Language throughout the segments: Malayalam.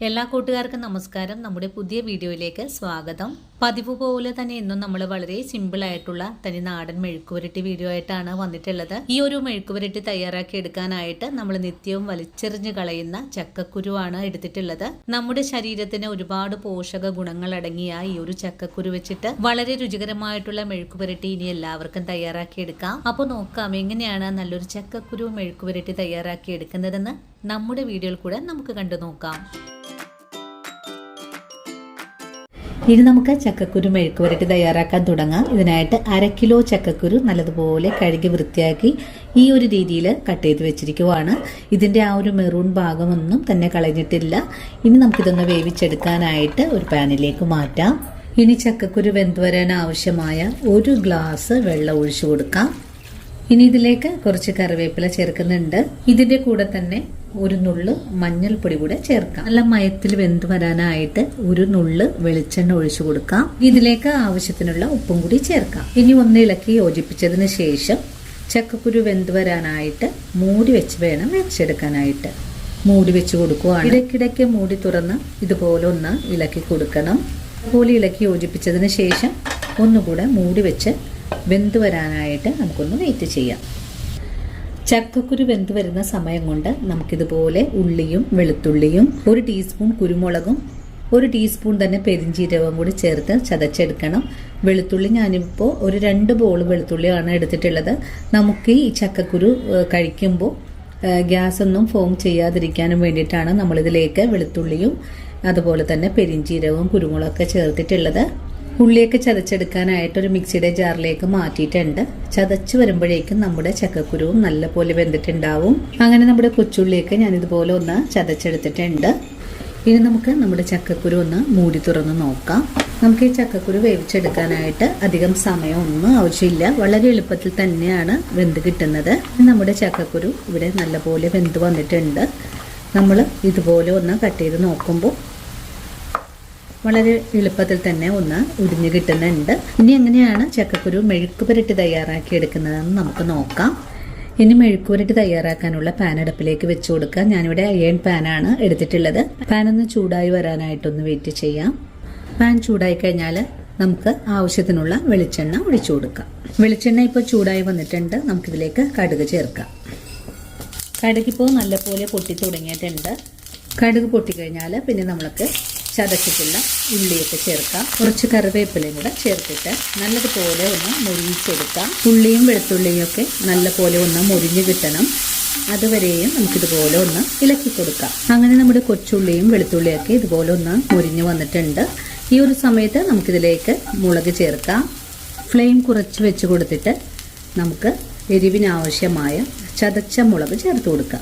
എല്ലാ കൂട്ടുകാർക്കും നമസ്കാരം. നമ്മുടെ പുതിയ വീഡിയോയിലേക്ക് സ്വാഗതം. പതിവ് പോലെ തന്നെ ഇന്നും നമ്മൾ വളരെ സിമ്പിൾ ആയിട്ടുള്ള തനി നാടൻ മെഴുക്കുവരട്ടി വീഡിയോ ആയിട്ടാണ് വന്നിട്ടുള്ളത്. ഈ ഒരു മെഴുക്കുവരട്ടി തയ്യാറാക്കി എടുക്കാനായിട്ട് നമ്മൾ നിത്യവും വലിച്ചെറിഞ്ഞ് കളയുന്ന ചക്കക്കുരുവാണ് എടുത്തിട്ടുള്ളത്. നമ്മുടെ ശരീരത്തിന് ഒരുപാട് പോഷക ഗുണങ്ങൾ അടങ്ങിയ ഈ ഒരു ചക്കക്കുരു വെച്ചിട്ട് വളരെ രുചികരമായിട്ടുള്ള മെഴുക്കുവരട്ടി ഇനി എല്ലാവർക്കും തയ്യാറാക്കി എടുക്കാം. അപ്പോൾ നോക്കാം എങ്ങനെയാണ് നല്ലൊരു ചക്കക്കുരു മെഴുക്കുവരട്ടി തയ്യാറാക്കി എടുക്കുന്നതെന്ന് നമ്മുടെ വീഡിയോയിൽ കൂടെ നമുക്ക് കണ്ടു നോക്കാം. ഇനി നമുക്ക് ചക്കക്കുരു മെഴുക്കുവരട്ടി തയ്യാറാക്കാൻ തുടങ്ങാം. ഇതിനായിട്ട് 1/2 കിലോ ചക്കക്കുരു നല്ലതുപോലെ കഴുകി വൃത്തിയാക്കി ഈ ഒരു രീതിയിൽ കട്ട് ചെയ്ത് വെച്ചിരിക്കുവാണ്. ഇതിൻ്റെ ആ ഒരു മെറൂൺ ഭാഗമൊന്നും തന്നെ കളഞ്ഞിട്ടില്ല. ഇനി നമുക്കിതൊന്ന് വേവിച്ചെടുക്കാനായിട്ട് ഒരു പാനിലേക്ക് മാറ്റാം. ഇനി ചക്കക്കുരു വെന്ത് വരാൻ ആവശ്യമായ 1 ഗ്ലാസ് വെള്ളം ഒഴിച്ചു കൊടുക്കാം. ഇനി ഇതിലേക്ക് കുറച്ച് കറിവേപ്പില ചേർക്കുന്നുണ്ട്. ഇതിന്റെ കൂടെ തന്നെ ഒരു നുള്ള് മഞ്ഞൾപ്പൊടി കൂടെ ചേർക്കാം. നല്ല മയത്തിൽ വെന്ത് വരാനായിട്ട് ഒരു നുള്ള് വെളിച്ചെണ്ണ ഒഴിച്ചു കൊടുക്കാം. ഇതിലേക്ക് ആവശ്യത്തിനുള്ള ഉപ്പും കൂടി ചേർക്കാം. ഇനി ഒന്ന് ഇളക്കി യോജിപ്പിച്ചതിന് ശേഷം ചക്കക്കുരു വെന്ത് വരാനായിട്ട് മൂടി വെച്ച് വേണം വെച്ചെടുക്കാനായിട്ട്. മൂടി വെച്ച് കൊടുക്കുകയാണ്. ഇടയ്ക്കിടയ്ക്ക് മൂടി തുറന്ന് ഇതുപോലെ ഒന്ന് ഇളക്കി കൊടുക്കണം. അതുപോലെ ഇളക്കി യോജിപ്പിച്ചതിന് ശേഷം ഒന്നുകൂടെ മൂടി വെച്ച് വെന്ത് വരാനായിട്ട് നമുക്കൊന്ന് വെയിറ്റ് ചെയ്യാം. ചക്കക്കുരു വെന്ത് വരുന്ന സമയം കൊണ്ട് നമുക്കിതുപോലെ ഉള്ളിയും വെളുത്തുള്ളിയും 1 ടീസ്പൂൺ കുരുമുളകും 1 ടീസ്പൂൺ തന്നെ പെരിഞ്ചീരകവും കൂടി ചേർത്ത് ചതച്ചെടുക്കണം. വെളുത്തുള്ളി ഞാനിപ്പോൾ ഒരു 2 ബോൾ വെളുത്തുള്ളിയാണ് എടുത്തിട്ടുള്ളത്. നമുക്ക് ഈ ചക്കക്കുരു കഴിക്കുമ്പോൾ ഗ്യാസ് ഒന്നും ഫോം ചെയ്യാതിരിക്കാനും വേണ്ടിയിട്ടാണ് നമ്മളിതിലേക്ക് വെളുത്തുള്ളിയും അതുപോലെ തന്നെ പെരിഞ്ചീരകവും കുരുമുളകൊക്കെ ചേർത്തിട്ടുള്ളത്. ഉള്ളിയൊക്കെ ചതച്ചെടുക്കാനായിട്ട് ഒരു മിക്സിയുടെ ജാറിലേക്ക് മാറ്റിയിട്ടുണ്ട്. ചതച്ച് വരുമ്പോഴേക്കും നമ്മുടെ ചക്കക്കുരുവും നല്ല പോലെ വെന്തിട്ടുണ്ടാവും. അങ്ങനെ നമ്മുടെ കൊച്ചുള്ളിയൊക്കെ ഞാനിതുപോലെ ഒന്ന് ചതച്ചെടുത്തിട്ടുണ്ട്. ഇനി നമുക്ക് നമ്മുടെ ചക്കക്കുരു ഒന്ന് മൂടി തുറന്ന് നോക്കാം. നമുക്ക് ഈ ചക്കക്കുരു വേവിച്ചെടുക്കാനായിട്ട് അധികം സമയമൊന്നും ആവശ്യമില്ല. വളരെ എളുപ്പത്തിൽ തന്നെയാണ് വെന്ത് കിട്ടുന്നത്. നമ്മുടെ ചക്കക്കുരു ഇവിടെ നല്ലപോലെ വെന്ത് വന്നിട്ടുണ്ട്. നമ്മൾ ഇതുപോലെ ഒന്ന് കട്ട് ചെയ്ത് നോക്കുമ്പോൾ വളരെ എളുപ്പത്തിൽ തന്നെ ഒന്ന് ഉരിഞ്ഞു കിട്ടുന്നുണ്ട്. ഇനി എങ്ങനെയാണ് ചക്കക്കുരു മെഴുക്കുപുരട്ടി തയ്യാറാക്കി എടുക്കുന്നതെന്ന് നമുക്ക് നോക്കാം. ഇനി മെഴുക്കുപുരട്ടി തയ്യാറാക്കാനുള്ള പാൻ അടുപ്പിലേക്ക് വെച്ച് കൊടുക്കാം. ഞാനിവിടെ അയൺ പാനാണ് എടുത്തിട്ടുള്ളത്. പാൻ ഒന്ന് ചൂടായി വരാനായിട്ടൊന്ന് വെയിറ്റ് ചെയ്യാം. പാൻ ചൂടായി കഴിഞ്ഞാൽ നമുക്ക് ആവശ്യത്തിനുള്ള വെളിച്ചെണ്ണ ഒഴിച്ചു കൊടുക്കാം. വെളിച്ചെണ്ണ ഇപ്പോൾ ചൂടായി വന്നിട്ടുണ്ട്. നമുക്കിതിലേക്ക് കടുക് ചേർക്കാം. കടുകിപ്പോൾ നല്ലപോലെ പൊട്ടി തുടങ്ങിയിട്ടുണ്ട്. കടുക് പൊട്ടിക്കഴിഞ്ഞാൽ പിന്നെ നമ്മൾക്ക് ചതച്ചിട്ടുള്ള ഉള്ളിയൊക്കെ ചേർക്കാം. കുറച്ച് കറിവേപ്പിലയും കൂടെ ചേർത്തിട്ട് നല്ലതുപോലെ ഒന്ന് മൊരിയിച്ചെടുക്കാം. ഉള്ളിയും വെളുത്തുള്ളിയും ഒക്കെ നല്ലപോലെ ഒന്ന് മൊരിഞ്ഞ് കിട്ടണം. അതുവരെയും നമുക്കിതുപോലെ ഒന്ന് ഇളക്കി കൊടുക്കാം. അങ്ങനെ നമ്മുടെ കൊച്ചുള്ളിയും വെളുത്തുള്ളിയൊക്കെ ഇതുപോലെ ഒന്ന് മൊരിഞ്ഞ് വന്നിട്ടുണ്ട്. ഈ ഒരു സമയത്ത് നമുക്കിതിലേക്ക് മുളക് ചേർക്കാം. ഫ്ലെയിം കുറച്ച് വെച്ച് കൊടുത്തിട്ട് നമുക്ക് എരിവിനാവശ്യമായ ചതച്ച മുളക് ചേർത്ത് കൊടുക്കാം.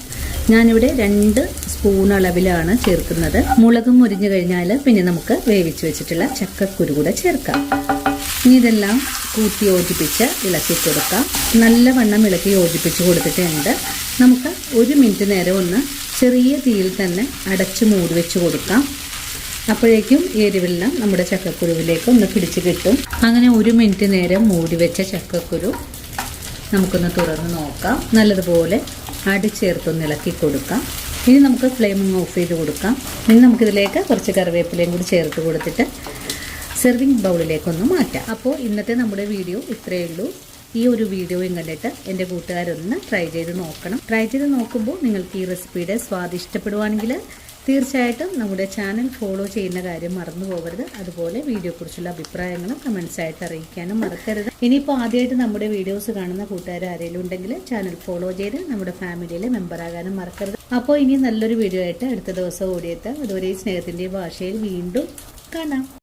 ഞാനിവിടെ 2 സ്പൂൺ അളവിലാണ് ചേർക്കുന്നത്. മുളക് മുരിഞ്ഞു കഴിഞ്ഞാൽ പിന്നെ നമുക്ക് വേവിച്ച് വെച്ചിട്ടുള്ള ചക്കക്കുരു കൂടെ ചേർക്കാം. ഇനി ഇതെല്ലാം കൂട്ടി യോജിപ്പിച്ച് ഇളക്കി കൊടുക്കാം. നല്ലവണ്ണം ഇളക്കി യോജിപ്പിച്ച് കൊടുത്തിട്ടുണ്ട്. നമുക്ക് 1 മിനിറ്റ് നേരം ഒന്ന് ചെറിയ തീയിൽ തന്നെ അടച്ച് മൂടി വെച്ച് കൊടുക്കാം. അപ്പോഴേക്കും എരിവെല്ലാം നമ്മുടെ ചക്കക്കുരുവിലേക്ക് ഒന്ന് പിടിച്ച് കിട്ടും. അങ്ങനെ 1 മിനിറ്റ് നേരം മൂടി വെച്ച ചക്കക്കുരു നമുക്കൊന്ന് തുറന്ന് നോക്കാം. നല്ലതുപോലെ അടിച്ചേർത്തൊന്ന് ഇളക്കി കൊടുക്കാം. ഇനി നമുക്ക് ഫ്ലെയിം ഓഫ് ചെയ്ത് കൊടുക്കാം. ഇനി നമുക്കിതിലേക്ക് കുറച്ച് കറിവേപ്പിലയും കൂടി ചേർത്ത് കൊടുത്തിട്ട് സെർവിങ് ബൗളിലേക്കൊന്ന് മാറ്റാം. അപ്പോൾ ഇന്നത്തെ നമ്മുടെ വീഡിയോ ഇത്രയേ ഉള്ളൂ. ഈ ഒരു വീഡിയോയും കണ്ടിട്ട് എൻ്റെ കൂട്ടുകാരൊന്ന് ട്രൈ ചെയ്ത് നോക്കണം. ട്രൈ ചെയ്ത് നോക്കുമ്പോൾ നിങ്ങൾക്ക് ഈ റെസിപ്പിയുടെ സ്വാദ് ഇഷ്ടപ്പെടുവാണെങ്കിൽ തീർച്ചയായിട്ടും നമ്മുടെ ചാനൽ ഫോളോ ചെയ്യുന്ന കാര്യം മറന്നു പോകരുത്. അതുപോലെ വീഡിയോയെക്കുറിച്ചുള്ള അഭിപ്രായങ്ങളും കമൻസായിട്ട് അറിയിക്കാനും മറക്കരുത്. ഇനിയിപ്പോൾ ആദ്യമായിട്ട് നമ്മുടെ വീഡിയോസ് കാണുന്ന കൂട്ടുകാർ ആരെങ്കിലും ഉണ്ടെങ്കിൽ ചാനൽ ഫോളോ ചെയ്ത് നമ്മുടെ ഫാമിലിയിലെ മെമ്പറാകാനും മറക്കരുത്. അപ്പോൾ ഇനി നല്ലൊരു വീഡിയോ ആയിട്ട് അടുത്ത ദിവസം ഓടിയെത്താം. അതുവരെ സ്നേഹത്തിൻ്റെ ഭാഷയിൽ വീണ്ടും കാണാം.